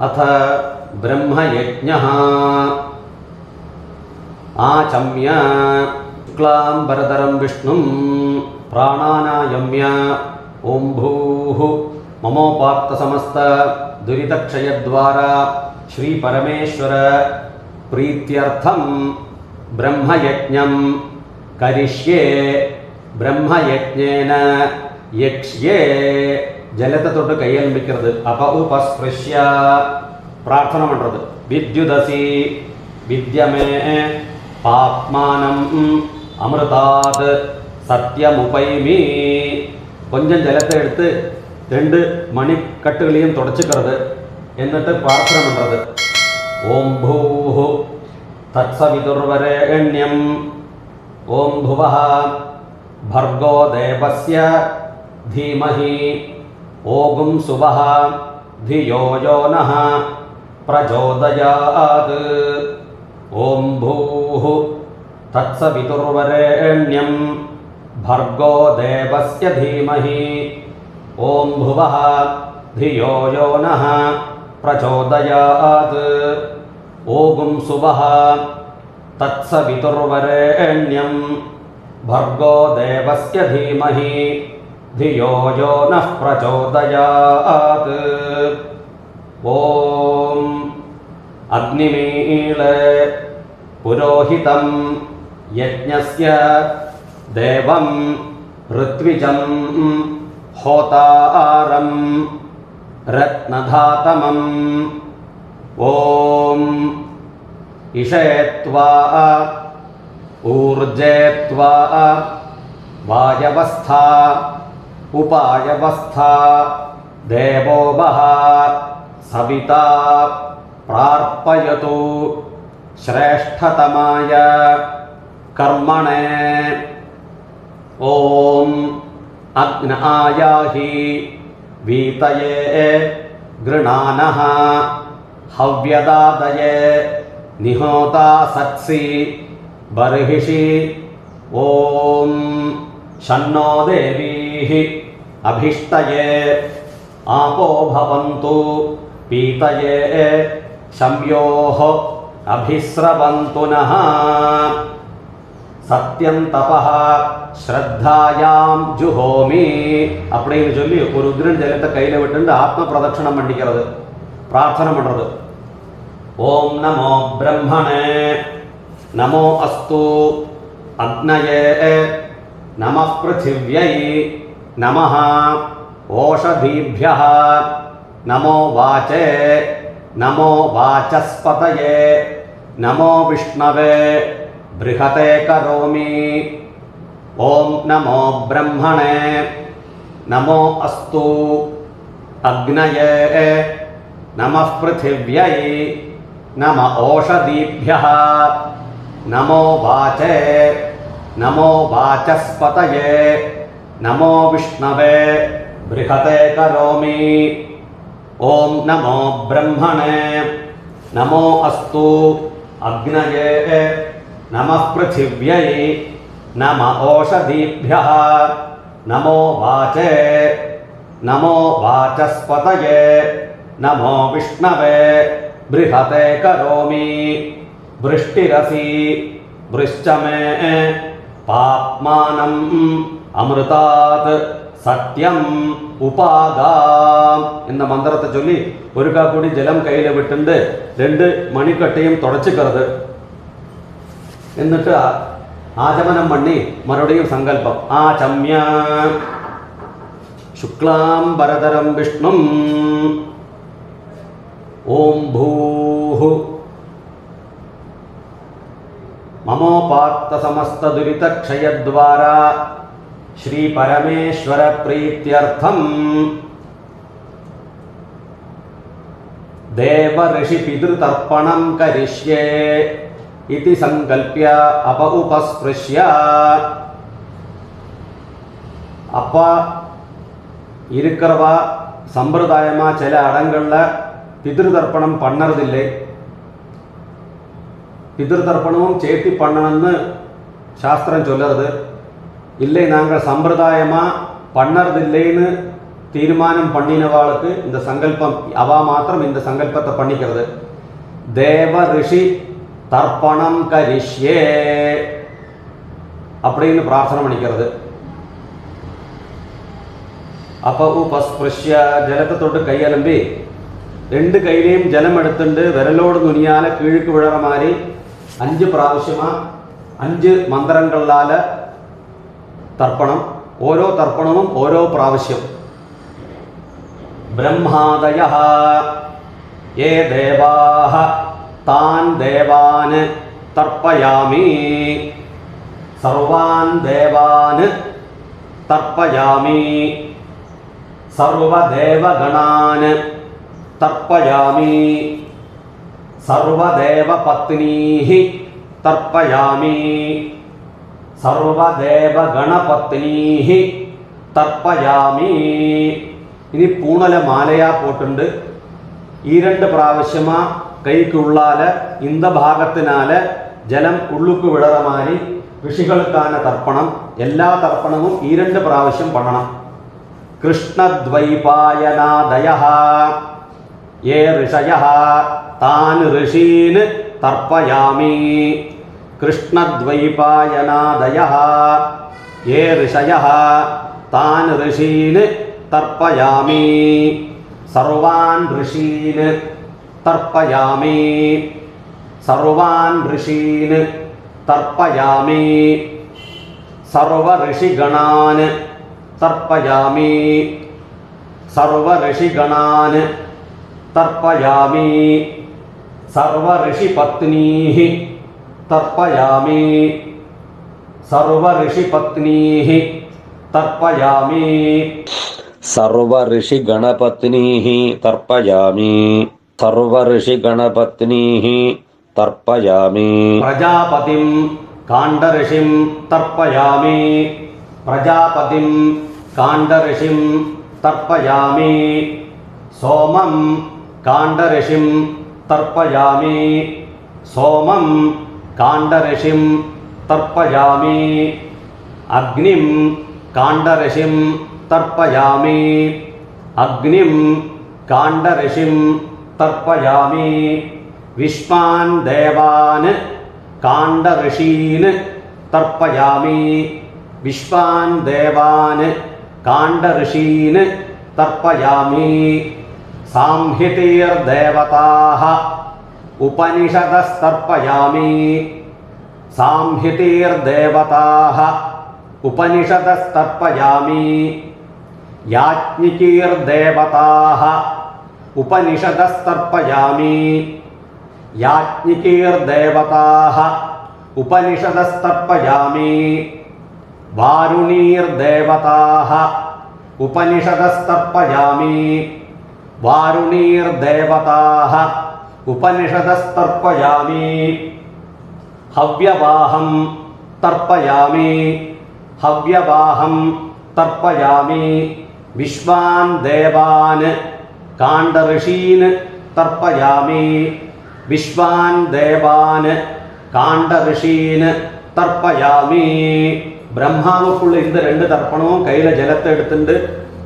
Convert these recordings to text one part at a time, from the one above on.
अथ ब्रह्मयज्ञः आचम्य शुक्लाम्बरधरं विष्णुं प्राणानायम्य ओं भूः ममोपात्तसमस्त दुरितक्षयद्वारा श्रीपरमेश्वर प्रीत्यर्थं ब्रह्मयज्ञं करिष्ये ब्रह्मयज्ञेन यक्ष्ये जलते तोट्टु कैयल मिक्किरदु अप उपस्पृश्य प्रार्थना पण्णरदु विद्युदसि विद्यमे पाप्मानम् अमृतात् सत्यमुपैमि கொஞ்சம் ஜலத்தை எடுத்து ரெண்டு மணிக்கட்டுகளையும் தொடச்சுக்கிறது എന്നിട്ട് പ്രാർത്ഥന பண்றது ஓம் பூஹு தத்சவிதுர்வரேண்யம் ஓம் भुवः भर्गो देवस्य धीमहि ओगुं सुवः धियो यो नः प्रचोदयात् ओं भूः तत्सवितुर्वरेण्यं भर्गो देवस्य धीमहि ओं भुवः धियो यो नः प्रचोदयात् ओगुं सुवः तत्सवितुर्वरेण्यं भर्गो देवस्य धीमहि धियो यो नः प्रचोदयात् ओम अग्निमीळे पुरोहितं यज्ञस्य देवं ऋत्विजं होतारं रत्नधातमं ओम इषेत्वा ऊर्जेत्वा वायवस्था उपायवस्था देवो वः सविता प्रार्पयतु श्रेष्ठतमाय कर्मणे ओम अग्नायाहि वीतये गृणानः हव्यदादये निहोता सत्सि बर्हिषि ओम शन्नो देवीः अभिष्टये आपो भवन्तु पीतये शम्योः अभिस्रवन्तु नः सत्यं तपः श्रद्धायां जुहोमि அப்படின்னு சொல்லி ஒரு உதிரன் ஜலத்தை கையில விட்டு ஆத்ம பிரதட்சணம் பண்ணிக்கிறது பிரார்த்தனை பண்றது ஓம் நமோ பிரம்மணே நமோ அஸ்து அக்னயே நமः पृथिव्यै नमः ओषधीभ्यः नमो वाचे नमो वाचस्पतये नमो विष्णवे बृहते करोमि ओम नमो ब्रह्मणे नमो अस्तु अग्नये नमः पृथिव्यै नम ओषधीभ्यः नमो वाचे नमो वाचस्पतये नमो विष्णवे बृहते करोमि ओम नमो ब्रह्मणे नमो अस्तु अग्नये नमः पृथिव्यै नम ओषधीभ्यः नमो वाचे नमो वाचस्पतये नमो विष्णवे बृहते करोमि वृष्टिरसि वृश्चमे पाप्मानम् अमृतात् सत्यम उपागाम இந்த மந்திரத்தை சொல்லி ஒரு காக்கூடி ஜலம் கையில விட்டுண்டு ரெண்டு மணிக்கட்டையும் தொடச்சுக்கிறது എന്നിട്ട് ആചമനം பண்ணி மறுபடியும் சங்கல்பம் ஆச்சம்ய शुक्लाम्बरधरं विष्णुं ओं भूः ममोपात्त समस्त दुरितक्षयद्वारा श्री परमेश्वर प्रीत्यर्थं देव ऋषि पितृतर्पणं करिष्ये इति संकल्प्य अप उपस्पृश्य அப்பா இருக்கிறவா சம்பிரதாயமாக சில இடங்களில் பிதிருதர்ப்பணம் பண்ணறதில்லை. பிதிருதர்ப்பணமும் சேர்த்து பண்ணணும்னு சாஸ்திரம் சொல்லுறது இல்லை. நாங்கள் சம்பிரதாயமாக பண்ணறதில்லைன்னு தீர்மானம் பண்ணினவாளுக்கு இந்த சங்கல்பம் அவா மாத்திரம் இந்த சங்கல்பத்தை பண்ணிக்கிறது. தேவ ரிஷி தர்ப்பணம் கரிஷ்யே அப்படின்னு பிரார்த்தனை பண்ணிக்கிறது. அப்போ உபஸ்பிருஷ்ய ஜலத்தை தொட்டு கையலம்பி 2 கையிலையும் ஜலம் எடுத்துட்டு விரலோடு நுனியால கீழுக்கு விழற மாதிரி 5 പ്രാവശ്യமா 5 മന്ത്രങ്ങളാൽ തർപ്പണം. ഓരോ തർപ്പണവും ഓരോ പ്രാവശ്യം. ബ്രഹ്മാദയഃ യേ ദേവാഃ താൻ ദേവാൻ തർപ്പയാമി. സർവാൻ ദേവാൻ തർപ്പയാമി. സർവദേവഗണാൻ തർപ്പയാമി. സർവദേവപത്നീഃ തർപ്പയാമി. സർവദേവഗണപത്നീഃ തർപ്പയാമി. ഇനി പൂണല മാലയാ പോട്ടുണ്ട്. ഈ 2 പ്രാവശ്യമാ കൈക്കുള്ളാല് ഇന്ത ഭാഗത്തിനാല് ജലം ഉള്ളുക്ക് വിടറ മാറി ഋഷികൾക്കാണ് തർപ്പണം. എല്ലാ തർപ്പണവും ഈ 2 പ്രാവശ്യം പണണം. കൃഷ്ണദ്വൈപായനാദയഃ യേ ഋഷയഃ താൻ ഋഷീൻ തർപ്പയാമി. കൃഷ്ണദ്വൈപായനാദയഃ യേ ഋഷയഃ താൻ ഋഷീൻ തർപ്പയാമി. സർവാൻ ഋഷീൻ തർപ്പയാമി. സർവാൻ ഋഷീൻ തർപ്പയാമി. സർവഋഷിഗണാൻ തർപ്പയാമി. സർവഋഷിഗണാൻ തർപ്പയാമി. സർവഋഷിപത്നീഃ തർപ്പയാമി. സർവഋഷിപത്നീഃ തർപ്പയാമി. സർവഋഷിഗണപത്നീഃ തർപ്പയാമി. സർവഋഷിഗണപത്നീഃ തർപ്പയാമി. പ്രജാപതിം കാണ്ഡഋഷിം തർപ്പയാമി. പ്രജാപതിം കാണ്ഡഋഷിം തർപ്പയാമി. സോമം കാണ്ഡഋഷിം തർപ്പയാമി. സോമം കാണ്ഡഋഷിം തർപ്പയാമി. അഗ്നിം കാണ്ഡഋഷിം തർപ്പയാമി. അഗ്നിം കാണ്ഡഋഷിം തർപ്പയാമി. വിശ്വാൻ ദേവാൻ കാണ്ഡഋഷീൻ തർപ്പയാമി. വിശ്വാൻ ദേവാൻ കാണ്ഡഋഷീൻ തർപ്പയാമി. സാംഹിതീർദേവതാഃ ഉപനിഷദസ്തർപ്പയാമി. സാംഹിതീർദേവതാഃ ഉപനിഷദസ്തർപ്പയാമി. യാജ്ഞികീർദേവതാഃ ഉപനിഷദസ്തർപ്പയാമി. യാജ്ഞികീർദേവതാഃ ഉപനിഷദസ്തർപ്പയാമി. വാരുണീർദേവതാഃ ഉപനിഷദസ്തർപ്പയാമി. വാരുണീർദേവതാഃ ഉപനിഷദസ്തർപ്പയാമി. ഹവ്യവാഹം തർപ്പയാമി. ഹവ്യവാഹം തർപ്പയാമി. വിശ്വാൻ ദേവാൻ കാണ്ഡഋഷീൻ തർപ്പയാമി. വിശ്വാൻ ദേവാൻ കാണ്ഡഋഷീൻ തർപ്പയാമി. ബ്രഹ്മാവുക്കുള്ള இந்த 2 തർപ്പണവും കയ്യിലെ ജലത്തെ എടുത്തിട്ട്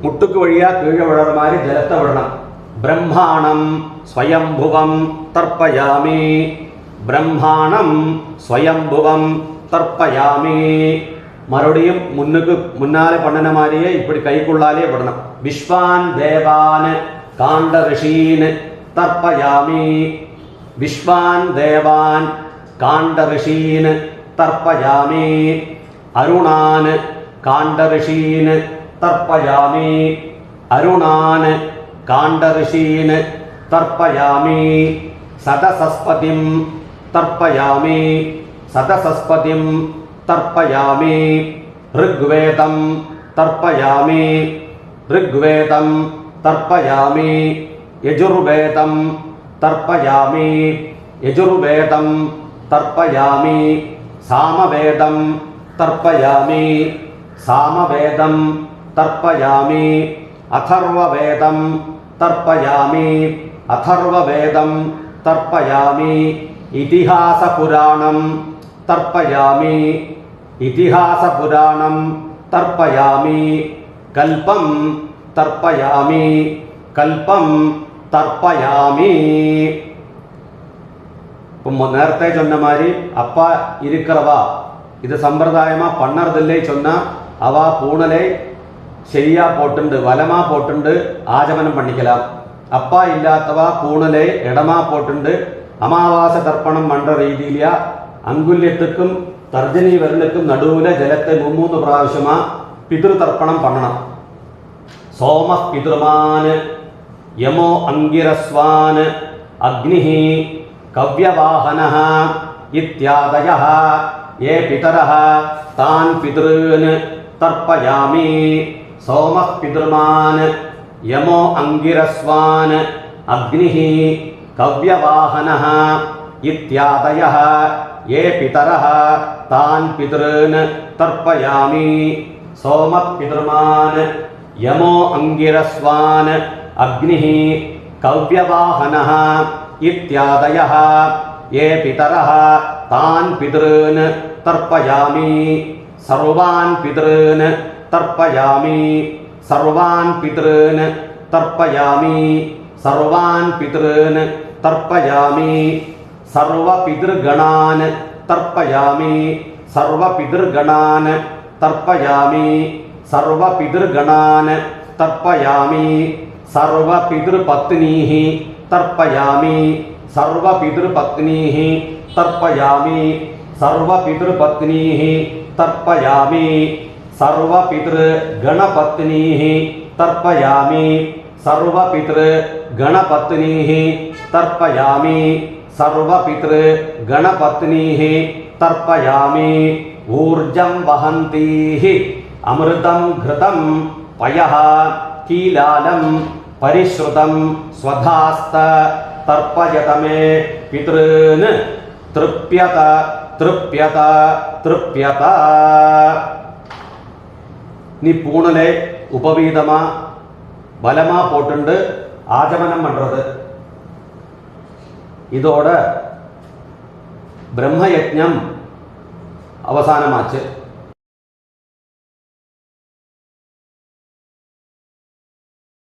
മുട്ടുക്ക് വഴിയാ കീഴെ വിടർമാരി ജലത്തെ വിടണം. ബ്രഹ്മാണം സ്വയംഭുവം തർപ്പയാമി. ബ്രഹ്മാണം സ്വയംഭുവം തർപ്പയാമി. മറുപടിയും മുന്നാലെ പണ്ണനമാരിയെ ഇപ്പടി കൈക്കുള്ളാലേ വിടണം. വിശ്വാൻ ദേവാൻ കാണ്ഡഋഷീൻ തർപ്പയാമി. വിശ്വാൻ ദേവാൻ കാണ്ഡഋഷീൻ തർപ്പയാമി. അരുണാൻ കാണ്ഡഋഷീൻ തർപ്പയാമി. അരുണാൻ കാണ്ഡഋഷീൻ തർപ്പയാമി. സദസസ്പതിം തർപ്പയാമി. സദസസ്പതിം തർപ്പയാമി. ഋഗ്വേദം തർപ്പയാമി. ഋഗ്വേദം തർപ്പയാമി. യജുർവേദം തർപ്പയാമി. യജുർവേദം തർപ്പയാമി. സാമവേദം തർപ്പയാമി. സാമവേദം തർപ്പയാമി. അഥർവവേദം തർപ്പയാമി. അഥർവവേദം തർപ്പയാമി. ഇതിഹാസപുരാണം തർപ്പയാമി. ഇതിഹാസപുരാണം തർപ്പയാമി. കൽപ്പം தர்ப்பயாமி கல்பம் தர்ப்பயாமி. இப்போ நேரத்தை சொன்ன மாதிரி அப்பா இருக்கிறவா இது சம்பிரதாயமாக பண்ணறதில்லை சொன்னால் அவா பூணலை சரியா போட்டுண்டு வலமா போட்டுண்டு ஆஜமனம் பண்ணிக்கலாம். அப்பா இல்லாதவா பூணலை இடமா போட்டுண்டு அமாவாசை தர்ப்பணம் பண்ணுற ரீதியிலையா அங்குல்யத்துக்கும் தர்ஜனி விரலுக்கும் நடுவில் ஜலத்தை 3 പ്രാവശ്യமாக பிதிரு தர்ப்பணம் பண்ணணும். சோம பிதுர்மான் யமோ அங்கிரஸ்வான் அக்னிஹி கவ்யவாஹனஹ இத்யாதயஹ ये पितरः तान् पितॄन् तर्पयामि. सोमः पितृमान् यमो अंगिरस्वान् अग्निः कव्यवाहनः इत्यादयः ये पितरः तान् पितॄन् तर्पयामि. सोमः पितृमान् यमो अंगिरस्वान् अग्निः कव्यवाहनः इत्यादयः ये पितरः तान् पितॄन् तर्पयामि. सर्वान् पितॄन् तर्पयामि. सर्वान् पितॄन् तर्पयामि. सर्वान् पितॄन् तर्पयामि. सर्वपितृगणान् तर्पयामि. सर्वपितृगणान् तर्पयामि. सर्वपितृगणान् तर्पयामि. सर्वपितृपत्नीः तर्पयामि. सर्वपितृपत्नीः तर्पयामि. सर्वपितृपत्नीः तर्पयामि. सर्वपितृगणपत्नीः तर्पयामि. सर्वपितृगणपत्नीः तर्पयामि. सर्वपितृगणपत्नीः तर्पयामि. ऊर्जं वहन्तीः अमृतं घृतं पयः कीलालं परिश्रुतं स्वधास्त तर्पयत मे पितॄन् तृप्यत तृप्यत तृप्यत. நீ பூணலை உபவீதமா பலமா போட்டுண்டு ஆஜமனம் பண்றது. இதோட பிரம்ம யஜ்ஞம் அவசானமாச்சு.